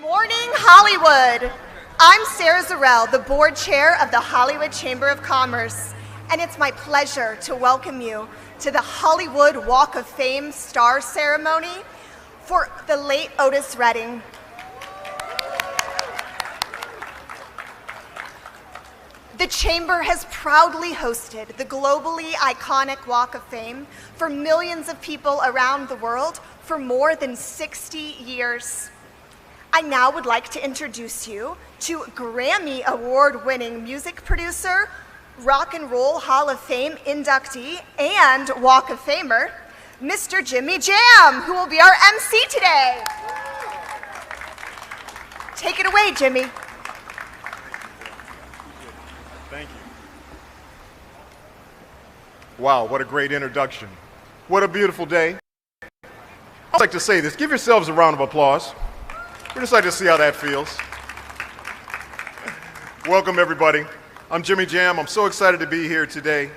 Morning, Hollywood! I'm Sarah Zarell, the board chair of the Hollywood Chamber of Commerce, and it's my pleasure to welcome you to the Hollywood Walk of Fame star ceremony for the late Otis Redding. The Chamber has proudly hosted the globally iconic Walk of Fame for millions of people around the world for more than 60 years. I now would like to introduce you to Grammy Award-winning music producer, Rock and Roll Hall of Fame inductee, and Walk of Famer, Mr. Jimmy Jam, who will be our MC today. Take it away, Jimmy. Thank you. Wow, what a great introduction. What a beautiful day. I'd like to say this. Give yourselves a round of applause. We'd just like to see how that feels. Welcome, everybody. I'm Jimmy Jam. I'm so excited to be here today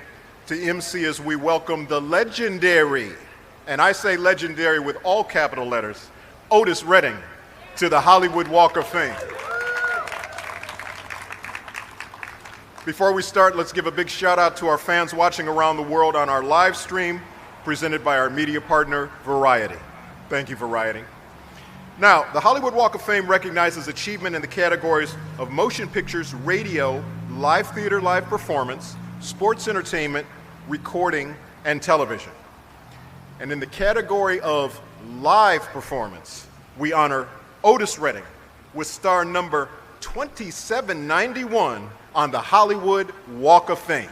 to MC as we welcome the legendary, and I say legendary with all capital letters, Otis Redding to the Hollywood Walk of Fame. Before we start, let's give a big shout out to our fans watching around the world on our live stream presented by our media partner, Variety. Thank you, Variety. Now, the Hollywood Walk of Fame recognizes achievement in the categories of motion pictures, radio, live theater, live performance, sports entertainment, recording, and television. And in the category of live performance, we honor Otis Redding with star number 2791 on the Hollywood Walk of Fame.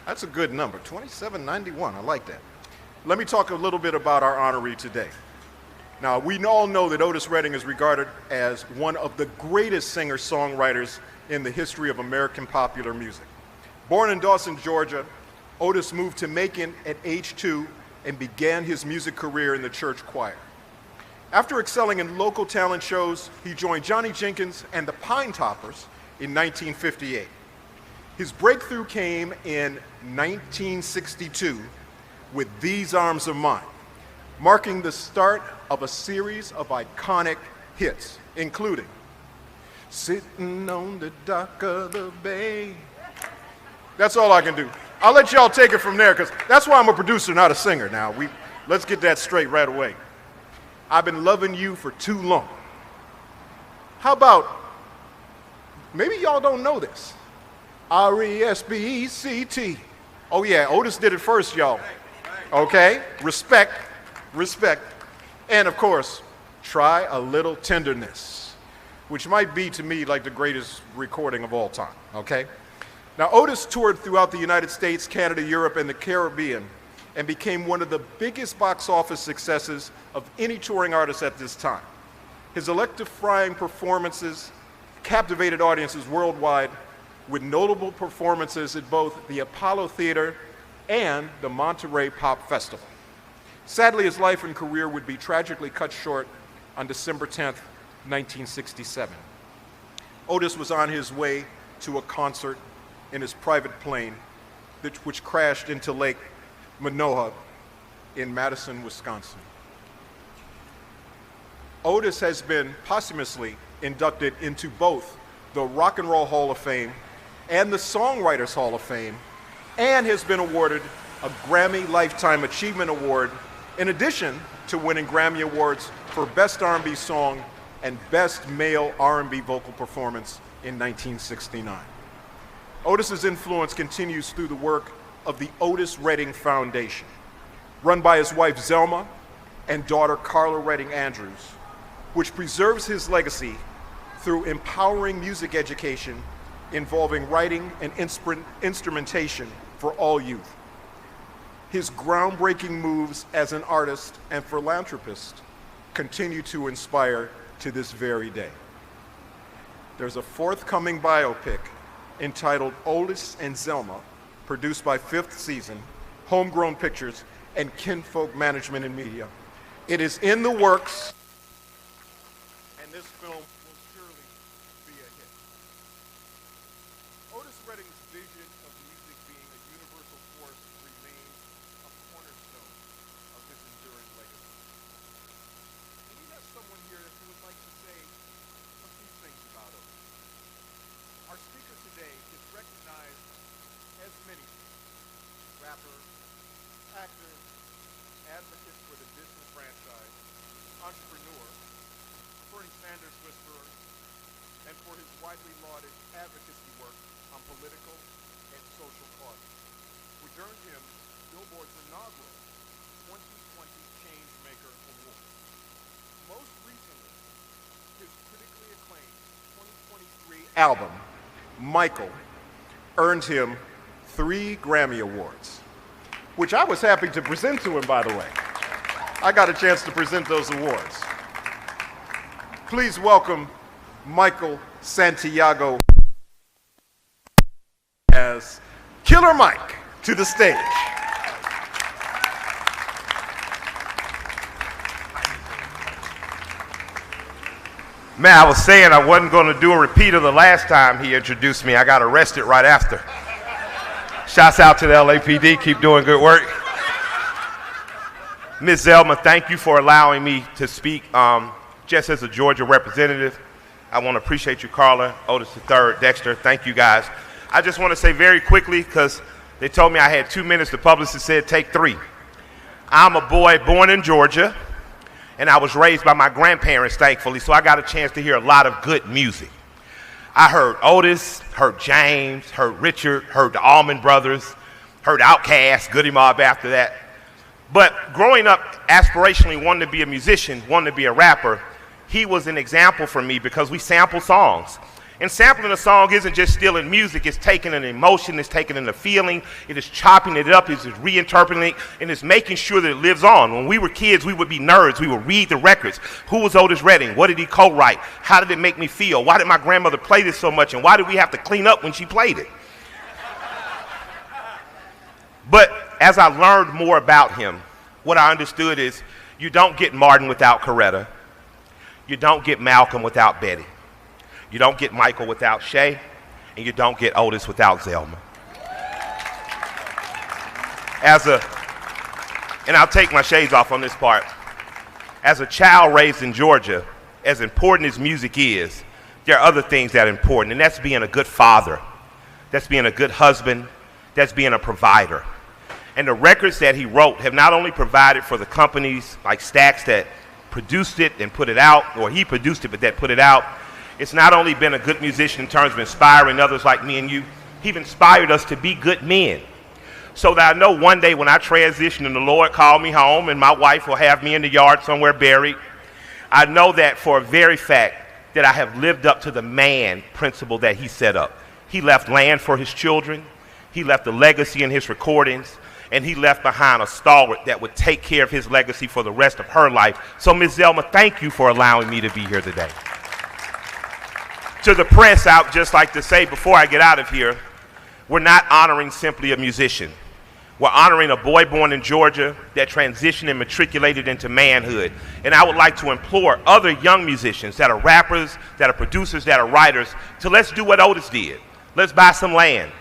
That's a good number, 2791, I like that. Let me talk a little bit about our honoree today. Now, we all know that Otis Redding is regarded as one of the greatest singer-songwriters in the history of American popular music. Born in Dawson, Georgia, Otis moved to Macon at age 2 and began his music career in the church choir. After excelling in local talent shows, he joined Johnny Jenkins and the Pine Toppers in 1958. His breakthrough came in 1962 with These Arms of Mine, marking the start of a series of iconic hits, including Sitting on the Dock of the Bay. That's all I can do. I'll let y'all take it from there, because that's why I'm a producer, not a singer now. Let's get that straight right away. I've been loving you for too long. How about, maybe y'all don't know this, R-E-S-P-E-C-T. Oh yeah, Otis did it first, y'all. Okay, respect. And of course, Try a Little Tenderness, which might be to me like the greatest recording of all time, okay? Now, Otis toured throughout the United States, Canada, Europe, and the Caribbean, and became one of the biggest box office successes of any touring artist at this time. His electrifying performances captivated audiences worldwide with notable performances at both the Apollo Theater and the Monterey Pop Festival. Sadly, his life and career would be tragically cut short on December 10th, 1967. Otis was on his way to a concert in his private plane, which crashed into Lake Manoa in Madison, Wisconsin. Otis has been posthumously inducted into both the Rock and Roll Hall of Fame and the Songwriters Hall of Fame, and has been awarded a Grammy Lifetime Achievement Award, in addition to winning Grammy Awards for Best R&B Song and Best Male R&B Vocal Performance in 1969. Otis's influence continues through the work of the Otis Redding Foundation, run by his wife Zelma and daughter Carla Redding Andrews, which preserves his legacy through empowering music education involving writing and instrumentation for all youth. His groundbreaking moves as an artist and philanthropist continue to inspire to this very day. There's a forthcoming biopic entitled Otis and Zelma, produced by Fifth Season, Homegrown Pictures, and Kinfolk Management and Media. It is in the works, and this film will surely be a hit. Otis Redding's vision of music being a universal force remains a cornerstone of his enduring legacy. advocate for the disenfranchised, entrepreneur, Bernie Sanders whisperer, and for his widely lauded advocacy work on political and social causes, which earned him Billboard's inaugural 2020 Changemaker Award. Most recently, his critically acclaimed 2023 album, Michael, earned him 3 Grammy Awards, which I was happy to present to him, by the way. I got a chance to present those awards. Please welcome Michael Santiago as Killer Mike to the stage. Man, I was saying I wasn't going to do a repeat of the last time he introduced me. I got arrested right after. Shouts out to the LAPD. Keep doing good work. Ms. Zelma, thank you for allowing me to speak just as a Georgia representative. I want to appreciate you, Carla, Otis III, Dexter. Thank you, guys. I just want to say very quickly, because they told me I had 2 minutes. The publicist said take 3. I'm a boy born in Georgia, and I was raised by my grandparents, thankfully, so I got a chance to hear a lot of good music. I heard Otis, heard James, heard Richard, heard the Allman Brothers, heard Outkast, Goody Mob after that. But growing up aspirationally wanting to be a musician, wanting to be a rapper, he was an example for me because we sample songs. And sampling a song isn't just stealing music, it's taking an emotion, it's taking in a feeling, it is chopping it up, it's reinterpreting it, and it's making sure that it lives on. When we were kids, we would be nerds, we would read the records. Who was Otis Redding? What did he co-write? How did it make me feel? Why did my grandmother play this so much, and why did we have to clean up when she played it? But as I learned more about him, what I understood is you don't get Martin without Coretta. You don't get Malcolm without Betty. You don't get Michael without Shay, and you don't get Otis without Zelma. And I'll take my shades off on this part. As a child raised in Georgia, as important as music is, there are other things that are important, and that's being a good father, that's being a good husband, that's being a provider. And the records that he wrote have not only provided for the companies like Stax that produced it and put it out, or he produced it but that put it out. It's not only been a good musician in terms of inspiring others like me and you, he's inspired us to be good men. So that I know one day when I transition and the Lord called me home and my wife will have me in the yard somewhere buried, I know that for a very fact that I have lived up to the man principle that he set up. He left land for his children, he left a legacy in his recordings, and he left behind a stalwart that would take care of his legacy for the rest of her life. So Ms. Zelma, thank you for allowing me to be here today. To the press, I would just like to say before I get out of here, we're not honoring simply a musician. We're honoring a boy born in Georgia that transitioned and matriculated into manhood. And I would like to implore other young musicians that are rappers, that are producers, that are writers, to let's do what Otis did. Let's buy some land.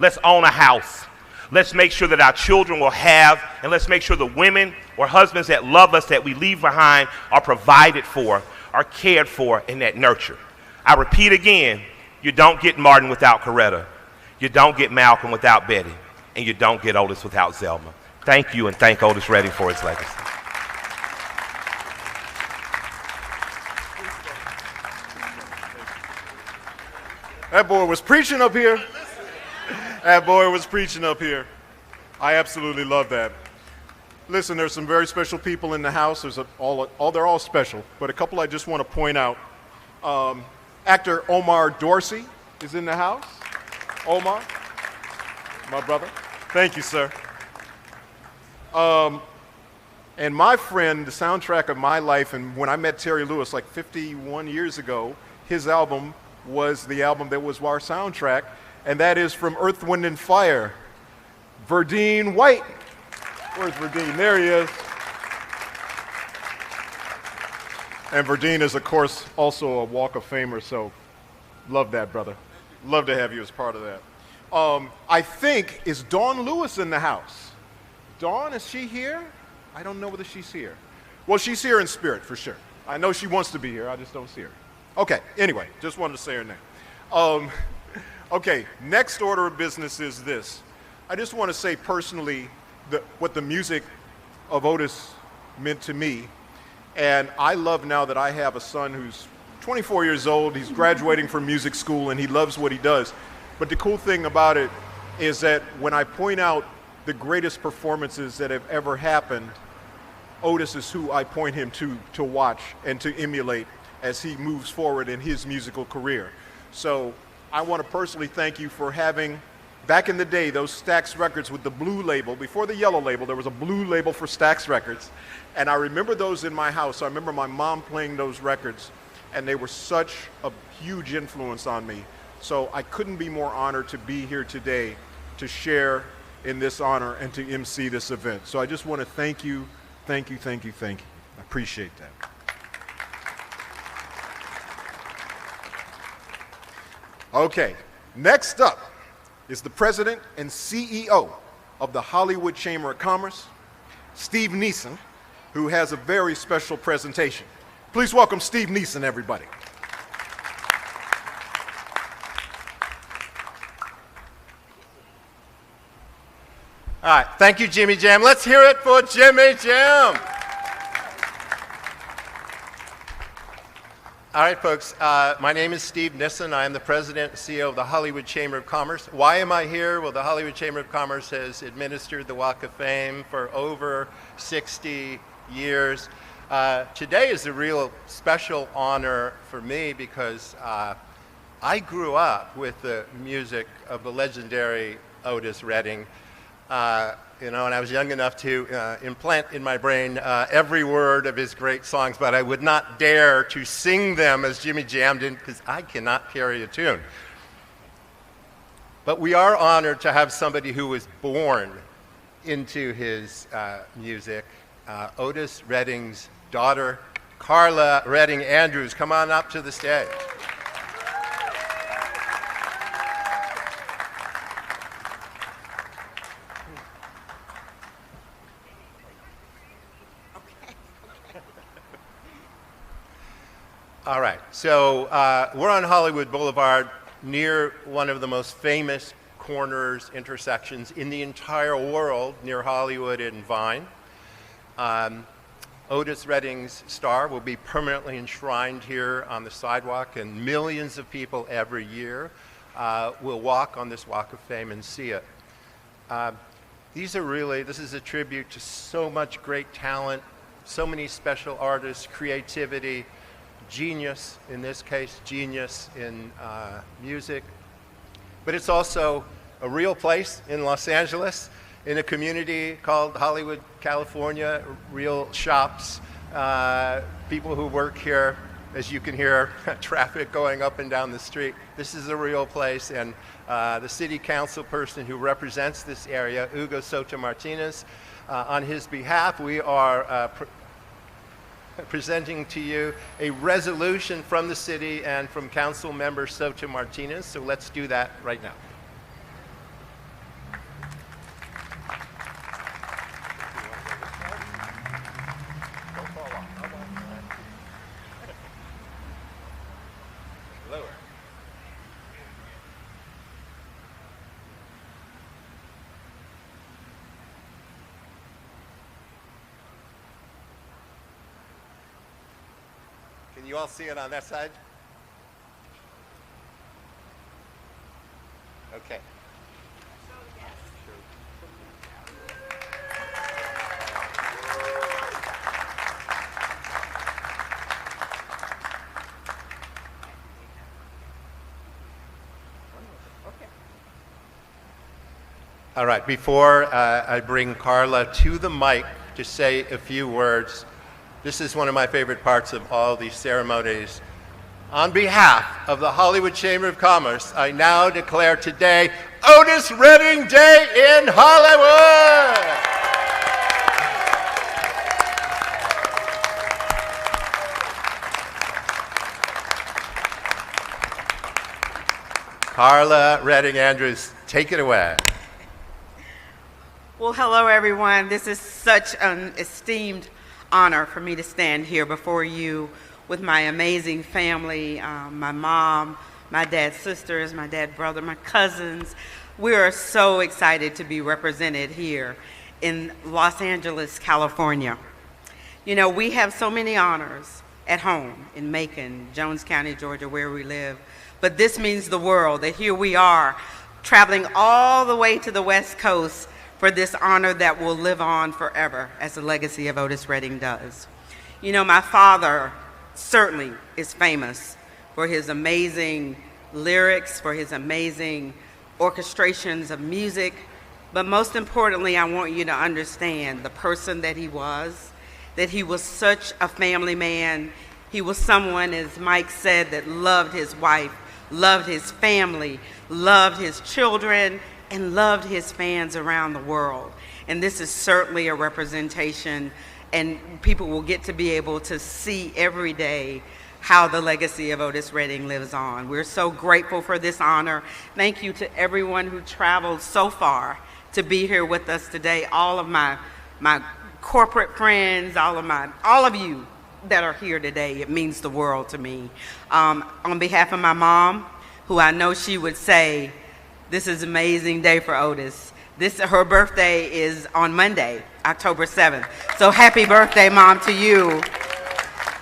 Let's own a house. Let's make sure that our children will have, and let's make sure the women or husbands that love us that we leave behind are provided for, are cared for, and that nurture. I repeat again, you don't get Martin without Coretta. You don't get Malcolm without Betty. And you don't get Otis without Zelma. Thank you, and thank Otis Redding for his legacy. That boy was preaching up here. That boy was preaching up here. I absolutely love that. Listen, there's some very special people in the house. They're all special, but a couple I just want to point out. Actor Omar Dorsey is in the house. Omar, my brother. Thank you, sir. And my friend, the soundtrack of my life, and when I met Terry Lewis like 51 years ago, his album was the album that was our soundtrack, and that is from Earth, Wind, and Fire, Verdine White. Where's Verdine? There he is. And Verdine is, of course, also a Walk of Famer, so love that, brother. Love to have you as part of that. I think, is Dawn Lewis in the house? Dawn, is she here? I don't know whether she's here. Well, she's here in spirit, for sure. I know she wants to be here, I just don't see her. Okay, anyway, just wanted to say her name. Okay, next order of business is this. I just want to say personally what the music of Otis meant to me. And I love now that I have a son who's 24 years old. He's graduating from music school and he loves what he does. But the cool thing about it is that when I point out the greatest performances that have ever happened, Otis is who I point him to watch and to emulate as he moves forward in his musical career. So I want to personally thank you for having, back in the day, those Stax records with the blue label. Before the yellow label, there was a blue label for Stax records. And I remember those in my house. I remember my mom playing those records, and they were such a huge influence on me. So I couldn't be more honored to be here today to share in this honor and to MC this event. So I just want to thank you, thank you, thank you, thank you. I appreciate that. Okay, next up is the president and CEO of the Hollywood Chamber of Commerce, Steve Neeson, who has a very special presentation. Please welcome Steve Neeson, everybody. All right, thank you, Jimmy Jam. Let's hear it for Jimmy Jam. All right, folks, my name is Steve Nissen. I am the president and CEO of the Hollywood Chamber of Commerce. Why am I here? Well, the Hollywood Chamber of Commerce has administered the Walk of Fame for over 60 years. Today is a real special honor for me because I grew up with the music of the legendary Otis Redding. And I was young enough to implant in my brain every word of his great songs, but I would not dare to sing them as Jimmy Jam did because I cannot carry a tune. But we are honored to have somebody who was born into his music. Otis Redding's daughter, Carla Redding Andrews. Come on up to the stage. All right, so we're on Hollywood Boulevard near one of the most famous corners, intersections in the entire world, near Hollywood and Vine. Otis Redding's star will be permanently enshrined here on the sidewalk, and millions of people every year will walk on this Walk of Fame and see it. This is a tribute to so much great talent, so many special artists, creativity, genius, in this case, genius in music. But it's also a real place in Los Angeles, in a community called Hollywood, California, real shops, people who work here. As you can hear, traffic going up and down the street. This is a real place, and the city council person who represents this area, Hugo Soto Martinez, on his behalf, we are presenting to you a resolution from the city and from council member Soto Martinez. So let's do that right now. Lower. Can you all see it on that side? Okay. All right, before I bring Carla to the mic to say a few words, this is one of my favorite parts of all these ceremonies. On behalf of the Hollywood Chamber of Commerce, I now declare today Otis Redding Day in Hollywood! Carla Redding Andrews, take it away. Well, hello, everyone. This is such an esteemed honor for me to stand here before you with my amazing family, my mom, my dad's sisters, my dad's brother, my cousins. We are so excited to be represented here. in Los Angeles, California. You know, we have so many honors at home in Macon, Jones County, Georgia, where we live. But this means the world, that here we are traveling all the way to the West Coast for this honor that will live on forever, as the legacy of Otis Redding does. You know, my father certainly is famous for his amazing lyrics, for his amazing orchestrations of music, but most importantly, I want you to understand the person that he was such a family man. He was someone, as Mike said, that loved his wife, loved his family, loved his children, and loved his fans around the world. And this is certainly a representation, and people will get to be able to see every day how the legacy of Otis Redding lives on. We're so grateful for this honor. Thank you to everyone who traveled so far to be here with us today. All of my corporate friends, all of you that are here today, it means the world to me. On behalf of my mom, who I know she would say, this is an amazing day for Otis. Her birthday is on Monday, October 7th. So happy birthday, Mom, to you.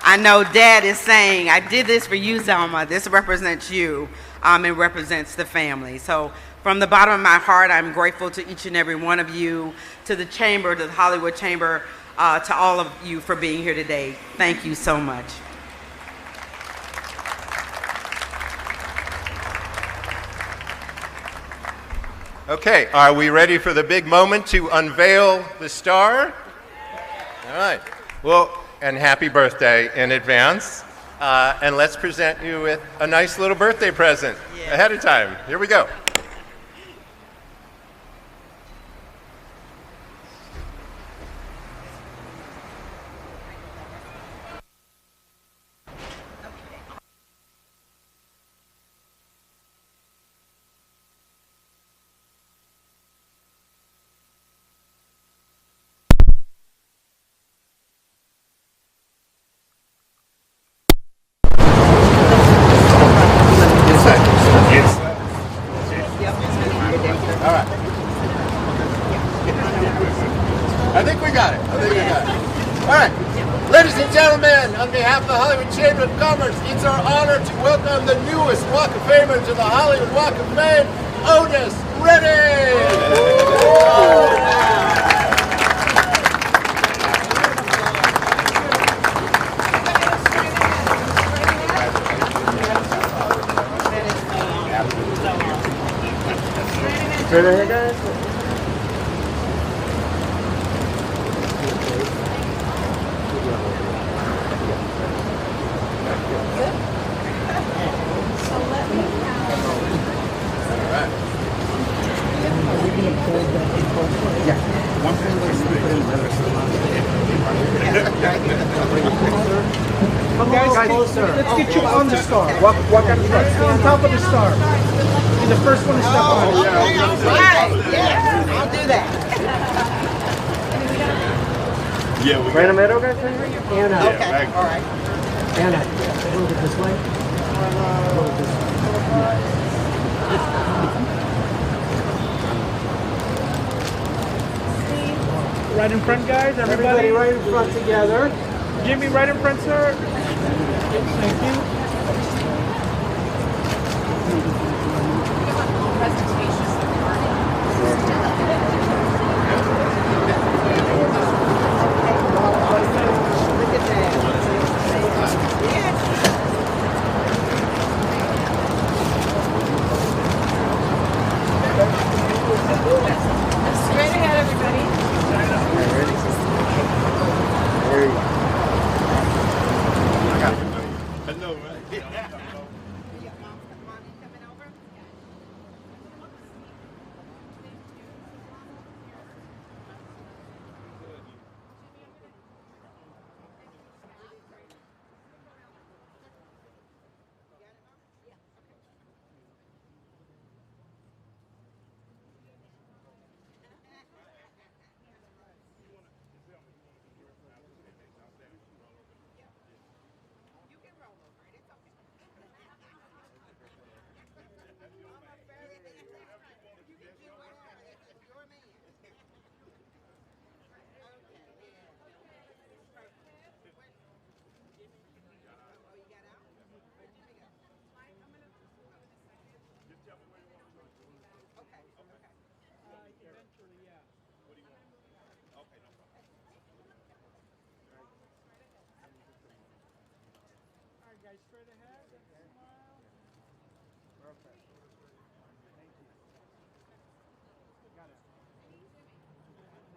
I know Dad is saying, I did this for you, Zelma. This represents you and represents the family. So from the bottom of my heart, I'm grateful to each and every one of you, to the Chamber, to the Hollywood Chamber, to all of you for being here today. Thank you so much. Okay, are we ready for the big moment to unveil the star? All right. Well, and happy birthday in advance. And let's present you with a nice little birthday present ahead of time. Here we go. I think we got it. All right. Ladies and gentlemen, on behalf of the Hollywood Chamber of Commerce, it's our honor to welcome the newest Walk of Famer to the Hollywood Walk of Fame, Otis Redding. Guys, closer. Let's get you on the star. Walk on the star. On top of the star. You're the first one to step on. Yeah, I'll do that. Yeah, we right in the middle, guys. Anna. Okay, all right. Anna, a little bit this way. A little bit this way. Right in front, guys. Everybody right in front together. Jimmy, right in front, sir. Thank you. Straight ahead, everybody. There you go. guys straight ahead. And smile. Perfect. Thank you. Got it.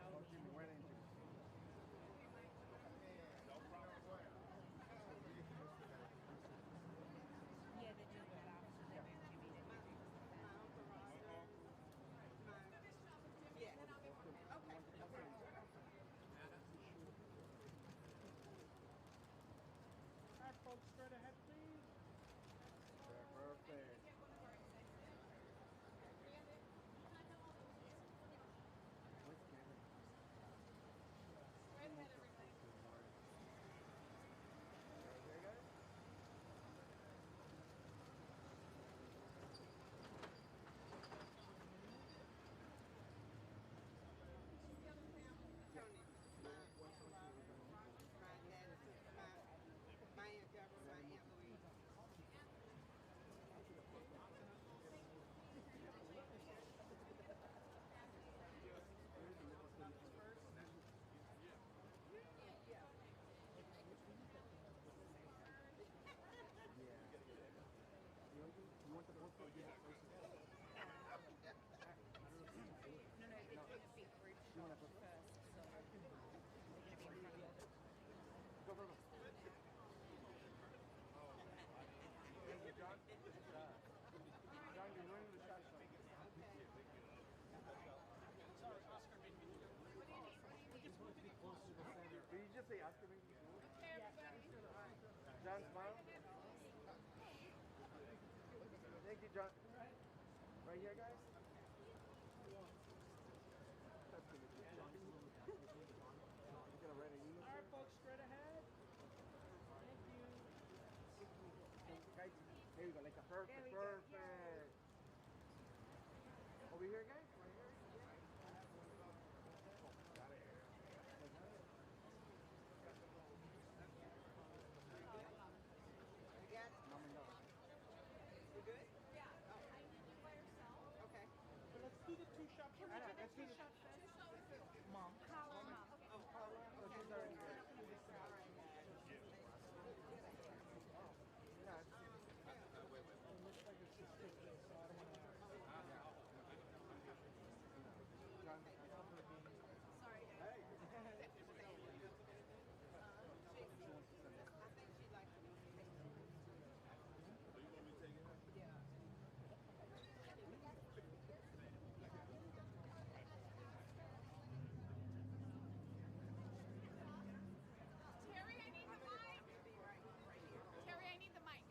Oh, Jimmy, where are you? Yeah, they do that after they move Jimmy. They do. Yeah. All right, folks, straight ahead, please. Perfect. Straight ahead, everybody. Okay, guys? Tony, my Aunt Deborah, my Aunt Louise. You want the both of you? No, they're doing a big group shot first, so they're going to be in front of us. Go. Thank you, John. John, you're running the shot. Sorry, Oscar made me do it. We just want to be close to the center. Did you just say Oscar made me do it? Okay, everybody. John, smile. Thank you, John. Right here, guys. That's good. John. You're gonna write a uniform. All right, folks, straight ahead. Thank you. Guys, there you go, like a perfect. Over here, guys. Right here. Got it. You got it? Mom and dad. You good? Yeah. I need you by yourself. Okay. But let's do the two-shot first. Let's do the Two-shot first. Mom. Collar, Mom. Okay. Oh, she's already here. Yeah. It looks like it's just sticky, so I don't want to. John. Sorry. Hey. I think she'd like to be. You want me to take it? Yeah. Terry, I need the mic. Terry, I need the mic.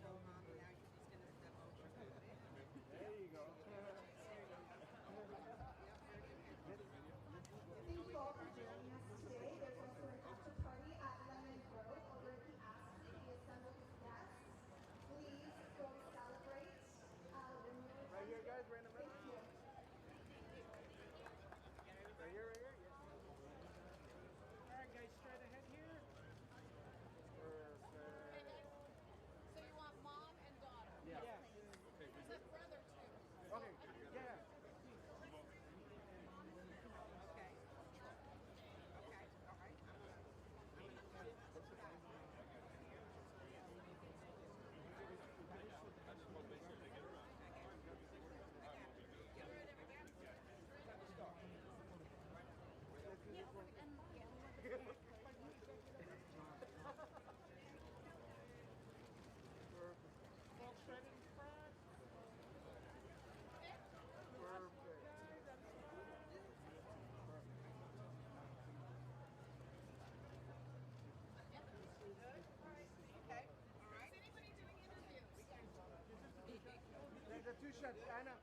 So, Mommy, now you're just going to step over. There you go. Thank you all for joining us today. There's also an after party at Lemon Grove over at the Aspen. We assembled with guests. Please go celebrate. Right here, guys. Right in the middle. Thank you. Right here. Yes. All right, guys, straight ahead here. Perfect. So you want mom and daughter? Yeah. Yes. There's a brother too. Okay. Yeah. Okay. Okay. All right. Folks, straight in front. Perfect. Okay. All right. Is anybody doing interviews? There's a two-shot, Anna.